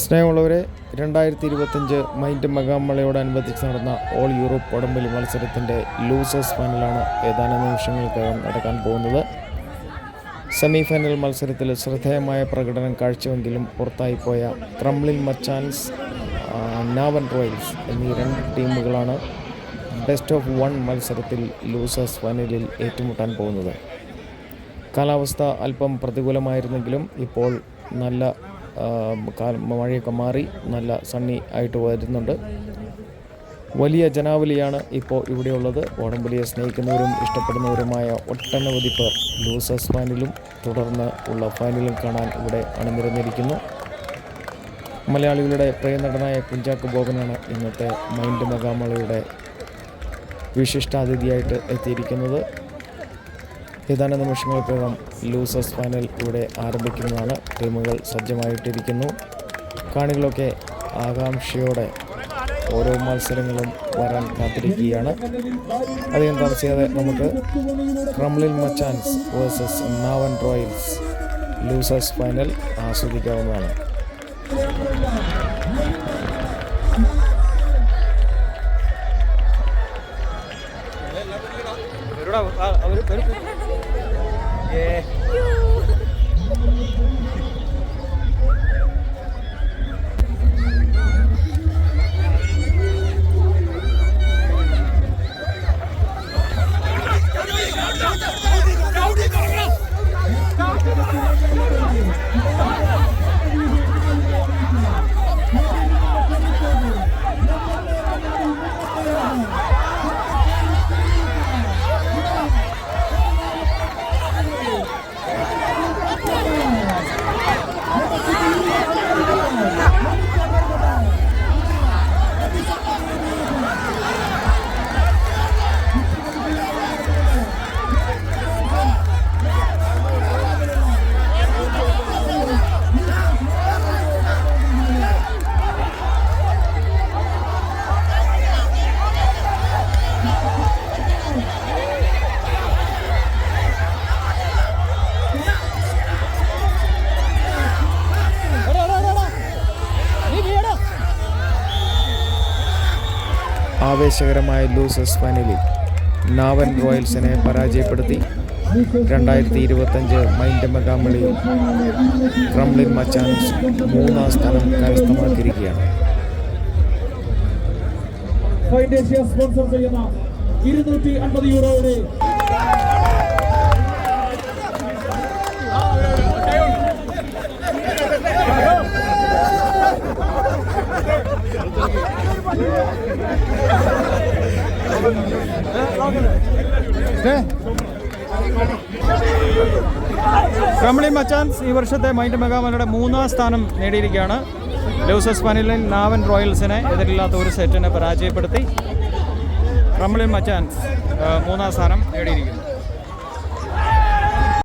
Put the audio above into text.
സ്നേഹമുള്ളവരെ, 2025 മൈൻഡ് മെഗാമേളയോടനുബന്ധിച്ച് നടന്ന all Europe വടംവലി മത്സരത്തിൻ്റെ ലൂസേഴ്സ് ഫൈനലാണ് ഏതാനും നിമിഷങ്ങൾക്കകം നടക്കാൻ പോകുന്നത്. സെമി ഫൈനൽ മത്സരത്തിൽ ശ്രദ്ധേയമായ പ്രകടനം കാഴ്ചവെങ്കിലും പുറത്തായിപ്പോയ ക്രംലിൻ മച്ചാൻസ്, നാവൻ റോയൽസ് എന്നീ രണ്ട് ടീമുകളാണ് ബെസ്റ്റ് ഓഫ് 1 മത്സരത്തിൽ ലൂസേഴ്സ് ഫൈനലിൽ ഏറ്റുമുട്ടാൻ പോകുന്നത്. കാലാവസ്ഥ അല്പം പ്രതികൂലമായിരുന്നെങ്കിലും ഇപ്പോൾ നല്ല മഴയൊക്കെ മാറി നല്ല സണ്ണി ആയിട്ട് വരുന്നുണ്ട്. വലിയ ജനാവലിയാണ് ഇപ്പോൾ ഇവിടെയുള്ളത്. വടംവലിയെ സ്നേഹിക്കുന്നവരും ഇഷ്ടപ്പെടുന്നവരുമായ ഒട്ടനവധി പേർ ലൂസേഴ്സ് ഫൈനലും തുടർന്ന് ഉള്ള ഫൈനലും കാണാൻ ഇവിടെ അണിനിരന്നിരിക്കുന്നു. മലയാളികളുടെ പ്രിയനടനായ കുഞ്ചാക്കോ ബോബനാണ് ഇന്നത്തെ മൈൻഡ് മെഗാമേളയുടെ വിശിഷ്ടാതിഥിയായിട്ട് എത്തിയിരിക്കുന്നത്. ഏതാനും നിമിഷങ്ങൾക്കകം ലൂസേഴ്സ് ഫൈനൽ ഇവിടെ ആരംഭിക്കുന്നതാണ്. ടീമുകൾ സജ്ജമായിട്ടിരിക്കുന്നു. കാണികളൊക്കെ ആകാംക്ഷയോടെ ഓരോ മത്സരങ്ങളും വരാൻ കാത്തിരിക്കുകയാണ്. അധികം താമസിയാതെ നമുക്ക് Crumlin Machans versus Navan Royals losers final ആസ്വദിക്കാവുന്നതാണ്. ആവേശകരമായ ലൂസേഴ്സ് ഫൈനലിൽ നാവൻ റോയൽസിനെ പരാജയപ്പെടുത്തി 2025 മൈൻഡ് മെഗാമേളയിൽ ക്രംലിൻ മച്ചാൻസ് 3ാം സ്ഥാനം കരസ്ഥമാക്കിയിരിക്കുകയാണ്. സ്പോൺസർ ചെയ്യുന്ന 250 യൂറോയുടെ ക്രംലിൻ മച്ചാൻസ് ഈ വർഷത്തെ മൈൻഡ് മെഗാമേളയുടെ 3ാം സ്ഥാനം നേടിയിരിക്കുകയാണ്. ലൂസേഴ്സ് ഫൈനലിൽ നാവൻ റോയൽസിനെ എതിരില്ലാത്ത ഒരു സെറ്റിനെ പരാജയപ്പെടുത്തി ക്രംലിൻ മച്ചാൻസ് 3ാം സ്ഥാനം നേടിയിരിക്കുന്നു.